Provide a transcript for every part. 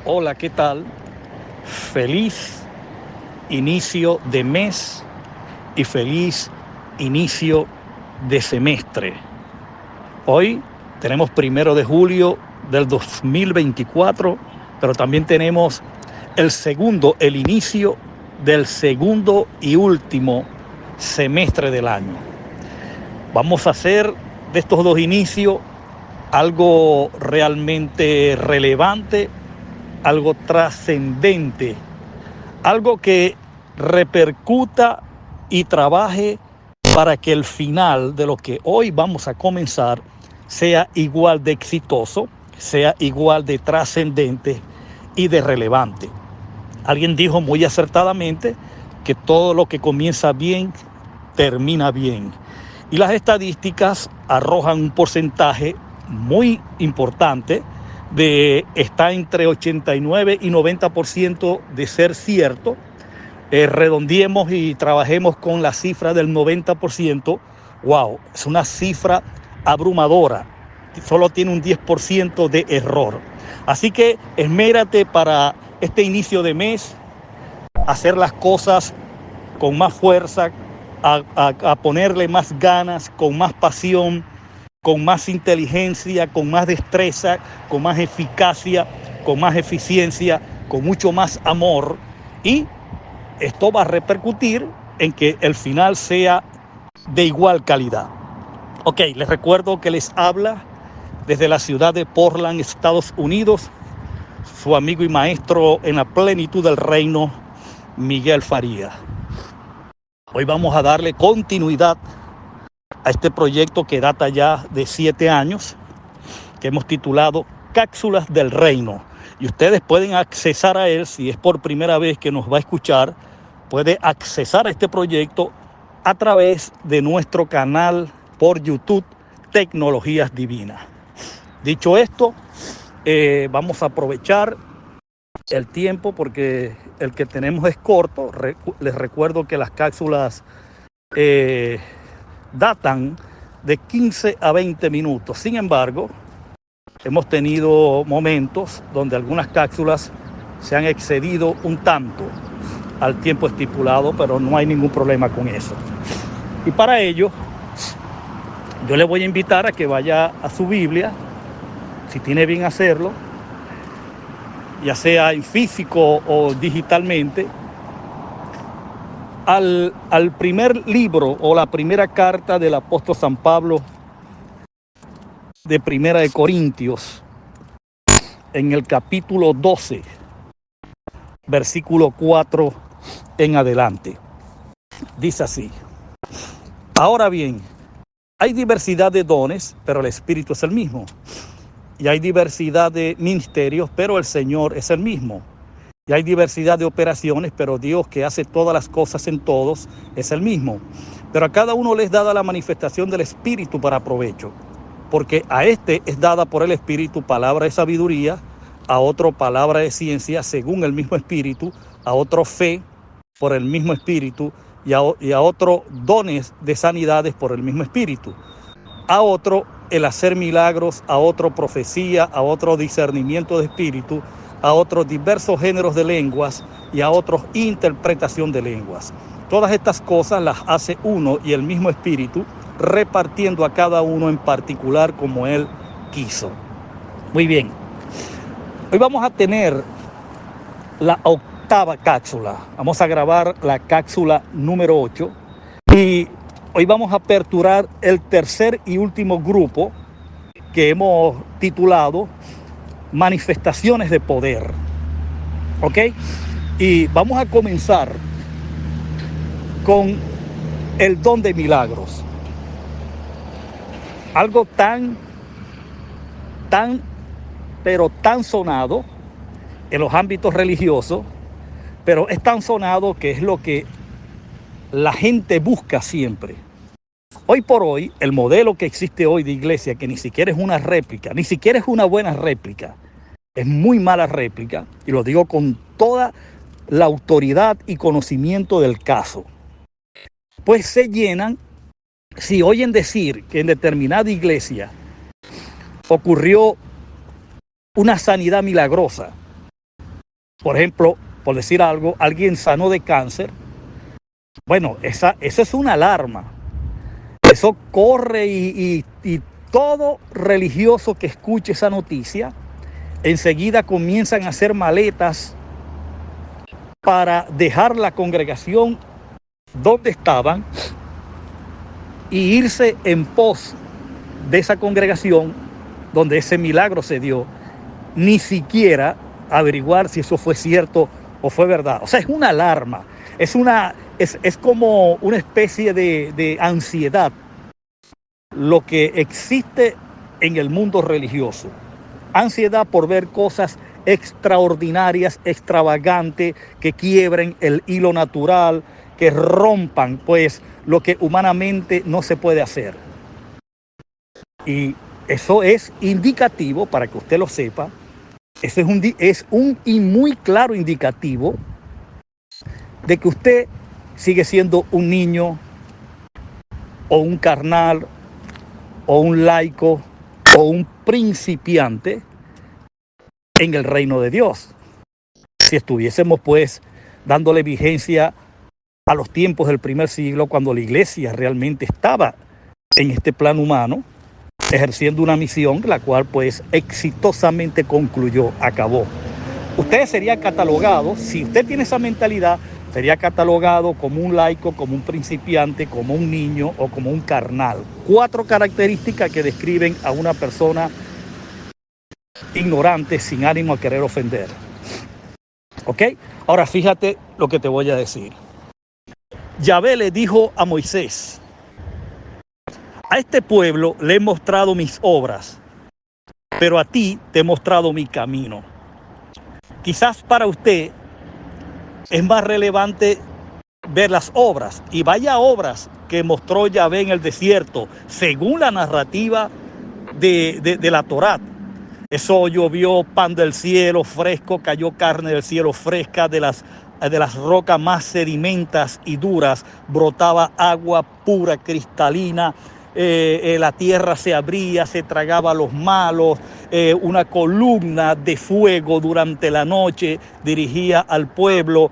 Hola, ¿qué tal? Feliz inicio de mes y feliz inicio de semestre. Hoy tenemos 1 de julio del 2024, pero también tenemos el inicio del segundo y último semestre del año. Vamos a hacer de estos dos inicios algo realmente relevante, algo trascendente, algo que repercuta y trabaje para que el final de lo que hoy vamos a comenzar sea igual de exitoso, sea igual de trascendente y de relevante. Alguien dijo muy acertadamente que todo lo que comienza bien termina bien. Y las estadísticas arrojan un porcentaje muy importante de está entre 89 y 90% de ser cierto. Redondeemos y trabajemos con la cifra del 90%. Wow, es una cifra abrumadora. Solo tiene un 10% de error. Así que esmérate para este inicio de mes, hacer las cosas con más fuerza, a ponerle más ganas, con más pasión, con más inteligencia, con más destreza, con más eficacia, con más eficiencia, con mucho más amor. Y esto va a repercutir en que el final sea de igual calidad. Ok, les recuerdo que les habla desde la ciudad de Portland, Estados Unidos, su amigo y maestro en la plenitud del reino, Miguel Faría. Hoy vamos a darle continuidad a este proyecto que data ya de 7 años, que hemos titulado Cápsulas del Reino. Y ustedes pueden accesar a él, si es por primera vez que nos va a escuchar, puede accesar a este proyecto a través de nuestro canal por YouTube, Tecnologías Divinas. Dicho esto, vamos a aprovechar el tiempo porque el que tenemos es corto. Les recuerdo que las cápsulas datan de 15 a 20 minutos. Sin embargo, hemos tenido momentos donde algunas cápsulas se han excedido un tanto al tiempo estipulado, pero no hay ningún problema con eso. Y para ello, yo le voy a invitar a que vaya a su Biblia, si tiene bien hacerlo, ya sea en físico o digitalmente, al primer libro o la primera carta del apóstol San Pablo de Primera de Corintios, en el capítulo 12, versículo 4 en adelante. Dice así: ahora bien, hay diversidad de dones, pero el Espíritu es el mismo. Y hay diversidad de ministerios, pero el Señor es el mismo. Y hay diversidad de operaciones, pero Dios, que hace todas las cosas en todos, es el mismo. Pero a cada uno les dada la manifestación del Espíritu para provecho. Porque a este es dada por el Espíritu palabra de sabiduría, a otro palabra de ciencia según el mismo Espíritu, a otro fe por el mismo Espíritu, y a otro dones de sanidades por el mismo Espíritu, a otro el hacer milagros, a otro profecía, a otro discernimiento de espíritu, a otros diversos géneros de lenguas y a otros interpretación de lenguas. Todas estas cosas las hace uno y el mismo Espíritu, repartiendo a cada uno en particular como Él quiso. Muy bien. Hoy vamos a tener la octava cápsula. Vamos a grabar la cápsula número 8 y hoy vamos a aperturar el tercer y último grupo que hemos titulado Manifestaciones de Poder. ¿Ok? Y vamos a comenzar con el don de milagros. Algo pero tan sonado en los ámbitos religiosos, pero es tan sonado que es lo que la gente busca siempre. Hoy por hoy, el modelo que existe hoy de iglesia, que ni siquiera es una réplica, ni siquiera es una buena réplica, es muy mala réplica, y lo digo con toda la autoridad y conocimiento del caso, pues se llenan si oyen decir que en determinada iglesia ocurrió una sanidad milagrosa, Por ejemplo, por decir algo, alguien sanó de cáncer. Bueno, esa es una alarma. Eso corre y todo religioso que escuche esa noticia, enseguida comienzan a hacer maletas para dejar la congregación donde estaban y irse en pos de esa congregación donde ese milagro se dio, ni siquiera averiguar si eso fue cierto o fue verdad. O sea, es una alarma, es como una especie de ansiedad lo que existe en el mundo religioso. Ansiedad por ver cosas extraordinarias, extravagantes, que quiebren el hilo natural, que rompan pues lo que humanamente no se puede hacer. Y eso es indicativo, para que usted lo sepa, eso es un y muy claro indicativo de que usted sigue siendo un niño o un carnal o un laico o un principiante en el reino de Dios. Si estuviésemos pues dándole vigencia a los tiempos del primer siglo, cuando la iglesia realmente estaba en este plano humano, ejerciendo una misión, la cual pues exitosamente concluyó, acabó. Usted sería catalogado, si usted tiene esa mentalidad, sería catalogado como un laico, como un principiante, como un niño o como un carnal. 4 características que describen a una persona ignorante, sin ánimo a querer ofender. ¿Ok? Ahora fíjate lo que te voy a decir. Yahvé le dijo a Moisés: a este pueblo le he mostrado mis obras, pero a ti te he mostrado mi camino. Quizás para usted es más relevante ver las obras, y vaya obras que mostró Yahvé en el desierto, según la narrativa de la Torá. Eso llovió pan del cielo fresco, cayó carne del cielo fresca, de las rocas más sedimentas y duras brotaba agua pura, cristalina. La tierra se abría, se tragaba a los malos. Una columna de fuego durante la noche dirigía al pueblo,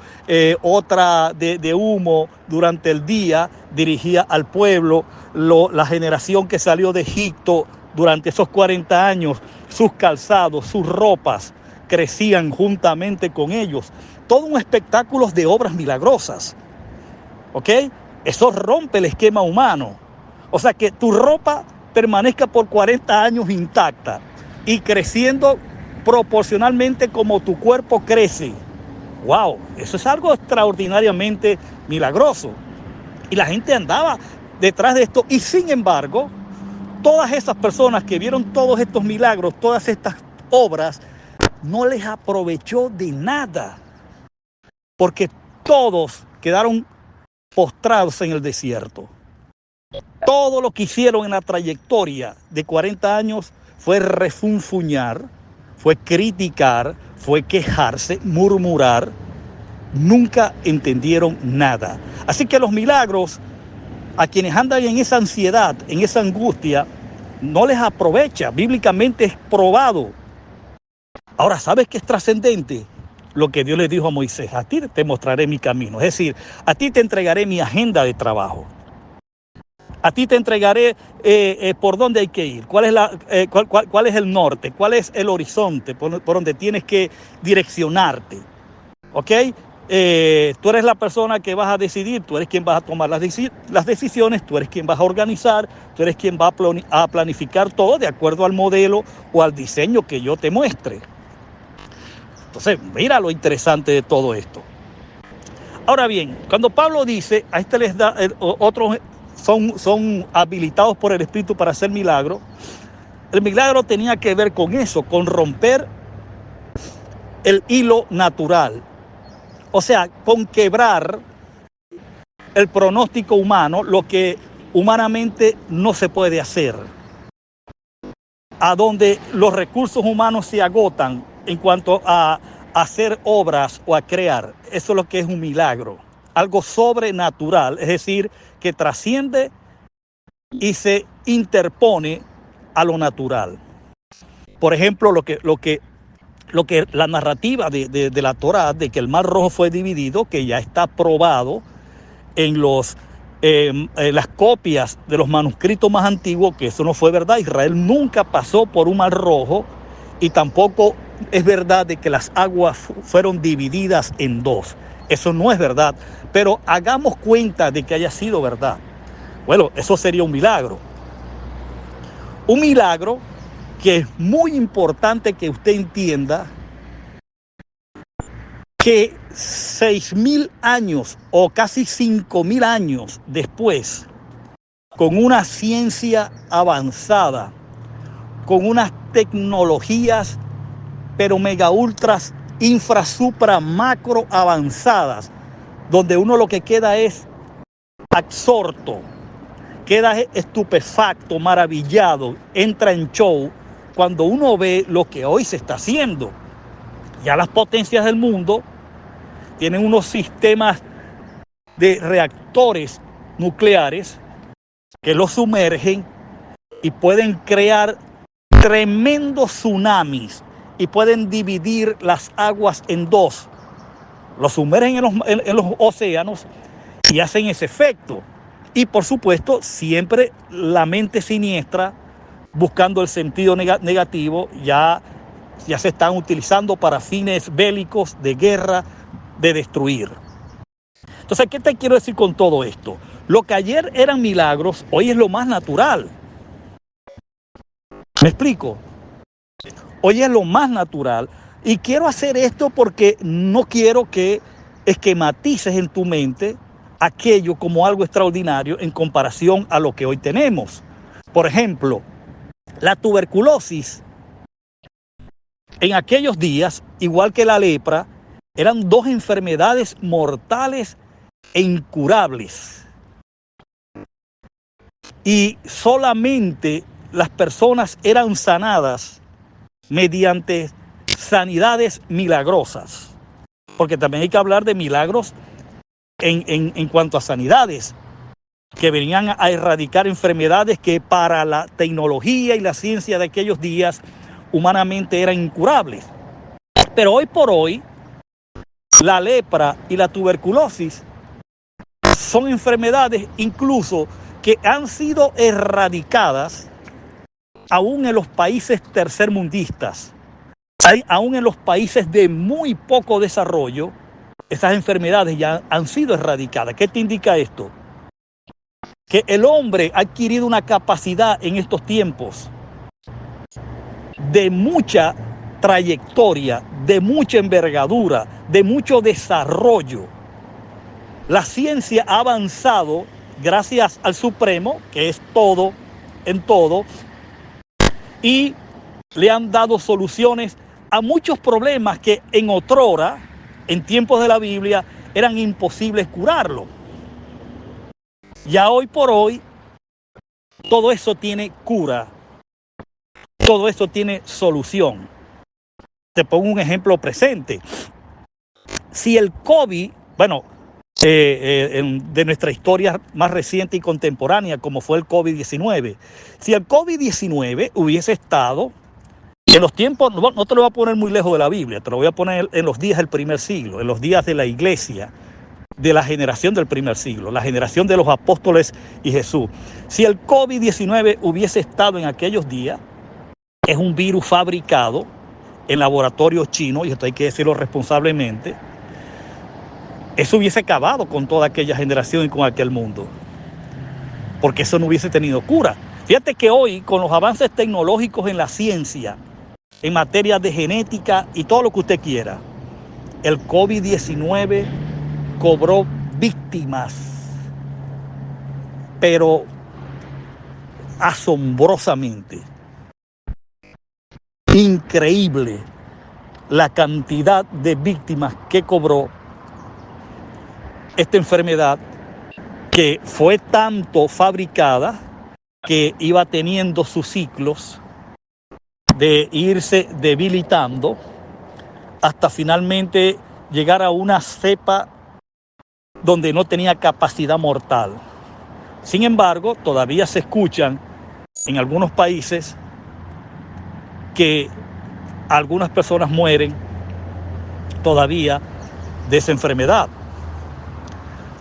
otra de humo durante el día dirigía al pueblo. La generación que salió de Egipto durante esos 40 años, sus calzados, sus ropas crecían juntamente con ellos. Todo un espectáculo de obras milagrosas. ¿Ok? Eso rompe el esquema humano. O sea, que tu ropa permanezca por 40 años intacta y creciendo proporcionalmente como tu cuerpo crece. ¡Wow! Eso es algo extraordinariamente milagroso. Y la gente andaba detrás de esto. Y sin embargo, todas esas personas que vieron todos estos milagros, todas estas obras, no les aprovechó de nada, porque todos quedaron postrados en el desierto. Todo lo que hicieron en la trayectoria de 40 años fue refunfuñar, fue criticar, fue quejarse, murmurar. Nunca entendieron nada. Así que los milagros, a quienes andan en esa ansiedad, en esa angustia, no les aprovecha. Bíblicamente es probado. Ahora, ¿sabes qué es trascendente? Lo que Dios le dijo a Moisés: a ti te mostraré mi camino. Es decir, a ti te entregaré mi agenda de trabajo. A ti te entregaré por dónde hay que ir, cuál es el norte, cuál es el horizonte por donde tienes que direccionarte. ¿Ok? Tú eres la persona que vas a decidir, tú eres quien vas a tomar las decisiones, tú eres quien vas a organizar, tú eres quien va a planificar todo de acuerdo al modelo o al diseño que yo te muestre. Entonces, mira lo interesante de todo esto. Ahora bien, cuando Pablo dice, a este les da, otros son habilitados por el Espíritu para hacer milagros, el milagro tenía que ver con eso, con romper el hilo natural. O sea, con quebrar el pronóstico humano, lo que humanamente no se puede hacer. A donde los recursos humanos se agotan en cuanto a hacer obras o a crear. Eso es lo que es un milagro. Algo sobrenatural, es decir, que trasciende y se interpone a lo natural. Por ejemplo, lo que la narrativa de la Torá, de que el Mar Rojo fue dividido, que ya está probado en las copias de los manuscritos más antiguos, que eso no fue verdad. Israel nunca pasó por un Mar Rojo, y tampoco es verdad de que las aguas fueron divididas en dos. Eso no es verdad, pero hagamos cuenta de que haya sido verdad. Bueno, eso sería un milagro. Un milagro que es muy importante que usted entienda que 6.000 años o casi 5.000 años después, con una ciencia avanzada, con unas tecnologías pero mega ultras, infra, supra, macro avanzadas, donde uno lo que queda es absorto, queda estupefacto, maravillado, entra en show cuando uno ve lo que hoy se está haciendo. Ya las potencias del mundo tienen unos sistemas de reactores nucleares que los sumergen y pueden crear tremendos tsunamis y pueden dividir las aguas en dos. Los sumergen en los océanos y hacen ese efecto. Y por supuesto, siempre la mente siniestra, buscando el sentido negativo, ya se están utilizando para fines bélicos, de guerra, de destruir. Entonces, ¿qué te quiero decir con todo esto? Lo que ayer eran milagros, hoy es lo más natural. ¿Me explico? Hoy es lo más natural. Y quiero hacer esto porque no quiero que esquematices en tu mente aquello como algo extraordinario en comparación a lo que hoy tenemos. Por ejemplo, la tuberculosis en aquellos días, igual que la lepra, eran dos enfermedades mortales e incurables. Y solamente las personas eran sanadas mediante sanidades milagrosas. Porque también hay que hablar de milagros en cuanto a sanidades, que venían a erradicar enfermedades que para la tecnología y la ciencia de aquellos días humanamente eran incurables. Pero hoy por hoy, la lepra y la tuberculosis son enfermedades incluso que han sido erradicadas aún en los países tercermundistas, aún en los países de muy poco desarrollo. Esas enfermedades ya han sido erradicadas. ¿Qué te indica esto? Que el hombre ha adquirido una capacidad en estos tiempos de mucha trayectoria, de mucha envergadura, de mucho desarrollo. La ciencia ha avanzado gracias al Supremo, que es todo en todo, y le han dado soluciones a muchos problemas que en otrora, en tiempos de la Biblia, eran imposibles curarlo. Ya hoy por hoy, todo eso tiene cura, todo eso tiene solución. Te pongo un ejemplo presente. Si el COVID, de nuestra historia más reciente y contemporánea, como fue el COVID-19, si el COVID-19 hubiese estado en los tiempos, no te lo voy a poner muy lejos de la Biblia, te lo voy a poner en los días del primer siglo, en los días de la iglesia, de la generación del primer siglo, la generación de los apóstoles y Jesús. Si el COVID-19 hubiese estado en aquellos días, es un virus fabricado en laboratorios chinos, y esto hay que decirlo responsablemente, eso hubiese acabado con toda aquella generación y con aquel mundo, porque eso no hubiese tenido cura. Fíjate que hoy, con los avances tecnológicos en la ciencia, en materia de genética y todo lo que usted quiera, el COVID-19 cobró víctimas, pero asombrosamente. Increíble la cantidad de víctimas que cobró esta enfermedad, que fue tanto fabricada que iba teniendo sus ciclos de irse debilitando hasta finalmente llegar a una cepa donde no tenía capacidad mortal. Sin embargo, todavía se escuchan en algunos países que algunas personas mueren todavía de esa enfermedad.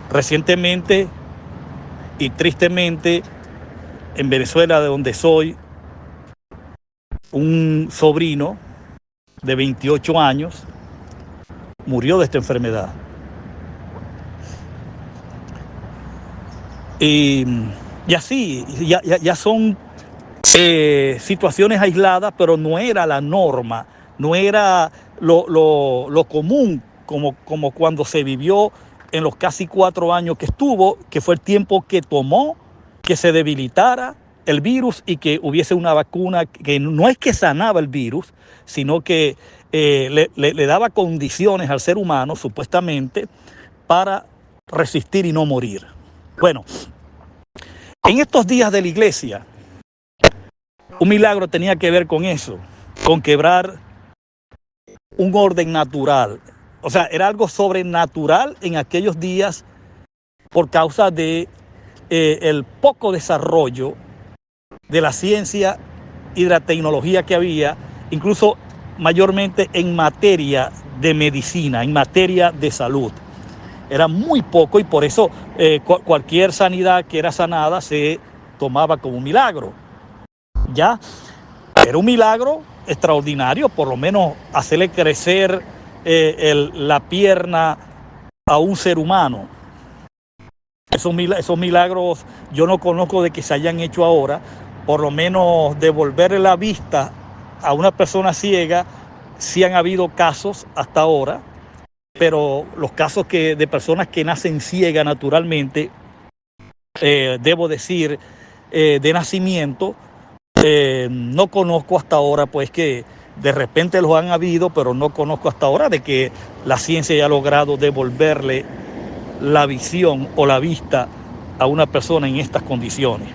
Recientemente y tristemente, en Venezuela, de donde soy, un sobrino de 28 años murió de esta enfermedad. Y así, ya son situaciones aisladas, pero no era la norma, no era lo común como cuando se vivió en los casi 4 años que estuvo, que fue el tiempo que tomó que se debilitara el virus y que hubiese una vacuna que no es que sanaba el virus, sino que le daba condiciones al ser humano, supuestamente, para resistir y no morir. Bueno, en estos días de la iglesia, un milagro tenía que ver con eso, con quebrar un orden natural. O sea, era algo sobrenatural en aquellos días por causa de el poco desarrollo de la ciencia y de la tecnología que había, incluso mayormente en materia de medicina, en materia de salud. Era muy poco y por eso cualquier sanidad que era sanada se tomaba como un milagro. Ya era un milagro extraordinario, por lo menos hacerle crecer la pierna a un ser humano. Esos milagros yo no conozco de que se hayan hecho ahora. Por lo menos devolverle la vista a una persona ciega, sí han habido casos hasta ahora, pero los casos de personas que nacen ciegas naturalmente, debo decir, de nacimiento, no conozco hasta ahora, pues que de repente los han habido, pero no conozco hasta ahora de que la ciencia haya logrado devolverle la visión o la vista a una persona en estas condiciones.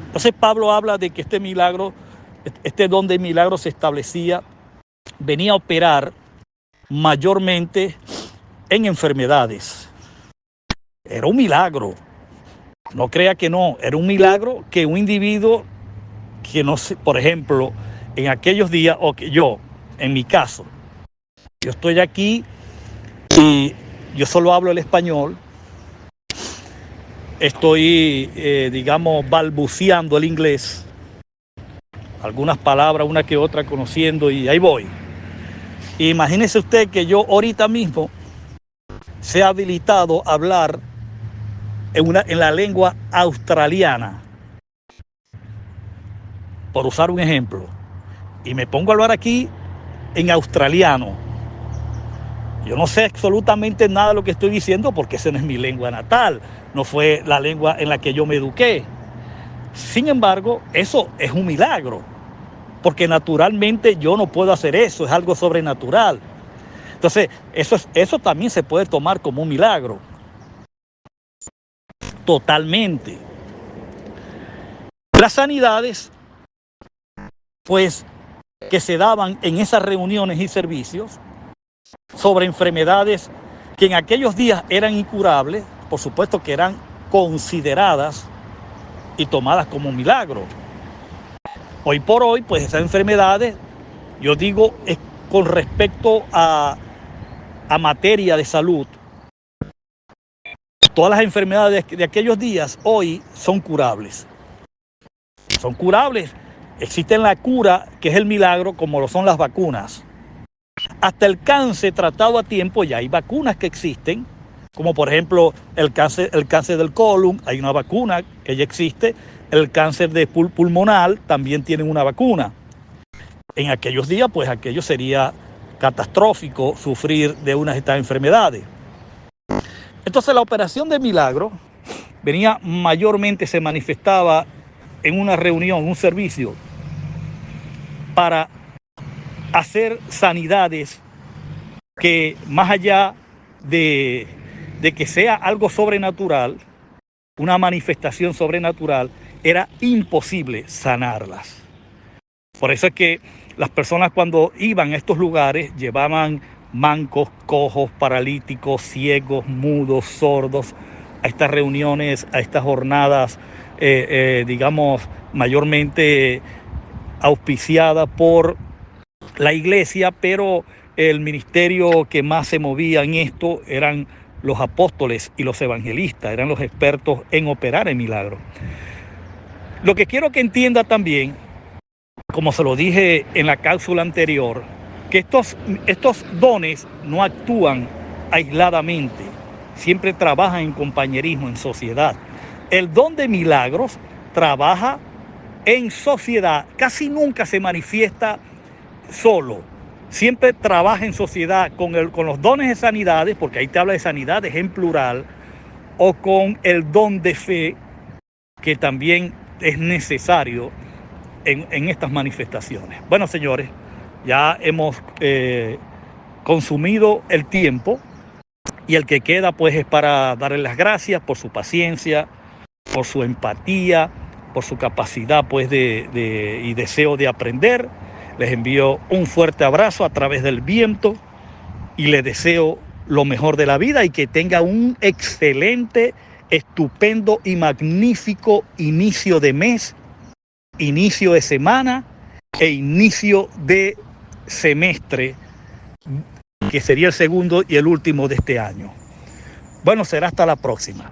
Entonces Pablo habla de que este don de milagro se establecía, venía a operar mayormente en enfermedades. Era un milagro, no crea que no, era un milagro que un individuo que no sé, por ejemplo, en aquellos días, o que yo, en mi caso, yo estoy aquí y yo solo hablo el español, estoy, digamos, balbuceando el inglés, algunas palabras, una que otra conociendo y ahí voy. Imagínese usted que yo ahorita mismo sea habilitado a hablar en la lengua australiana, por usar un ejemplo, y me pongo a hablar aquí en australiano. Yo no sé absolutamente nada de lo que estoy diciendo porque esa no es mi lengua natal, no fue la lengua en la que yo me eduqué. Sin embargo, eso es un milagro, porque naturalmente yo no puedo hacer eso, es algo sobrenatural. Entonces, eso también se puede tomar como un milagro. Totalmente. Las sanidades, pues, que se daban en esas reuniones y servicios sobre enfermedades que en aquellos días eran incurables, por supuesto que eran consideradas y tomadas como un milagro. Hoy por hoy, pues esas enfermedades, yo digo, es con respecto a materia de salud, todas las enfermedades de aquellos días hoy son curables. Son curables. Existe la cura, que es el milagro, como lo son las vacunas. Hasta el cáncer tratado a tiempo, ya hay vacunas que existen, como por ejemplo el cáncer del colon, hay una vacuna que ya existe. El cáncer de pulmonar también tienen una vacuna. En aquellos días, pues aquello sería catastrófico sufrir de una de estas enfermedades. Entonces la operación de milagro venía mayormente, se manifestaba en una reunión, un servicio, para hacer sanidades que más allá de que sea algo sobrenatural, una manifestación sobrenatural, era imposible sanarlas. Por eso es que las personas cuando iban a estos lugares llevaban mancos, cojos, paralíticos, ciegos, mudos, sordos, a estas reuniones, a estas jornadas, digamos, mayormente auspiciadas por la iglesia, pero el ministerio que más se movía en esto eran los apóstoles y los evangelistas, eran los expertos en operar en milagros. Lo que quiero que entienda también, como se lo dije en la cápsula anterior, que estos dones no actúan aisladamente, siempre trabajan en compañerismo, en sociedad. El don de milagros trabaja en sociedad, casi nunca se manifiesta solo, siempre trabaja en sociedad con los dones de sanidades, porque ahí te habla de sanidades en plural, o con el don de fe, que también es necesario en estas manifestaciones. Bueno, señores, ya hemos consumido el tiempo y el que queda pues es para darles las gracias por su paciencia, por su empatía, por su capacidad pues y deseo de aprender. Les envío un fuerte abrazo a través del viento y les deseo lo mejor de la vida y que tenga un excelente, estupendo y magnífico inicio de mes, inicio de semana e inicio de semestre, que sería el segundo y el último de este año. Bueno, será hasta la próxima.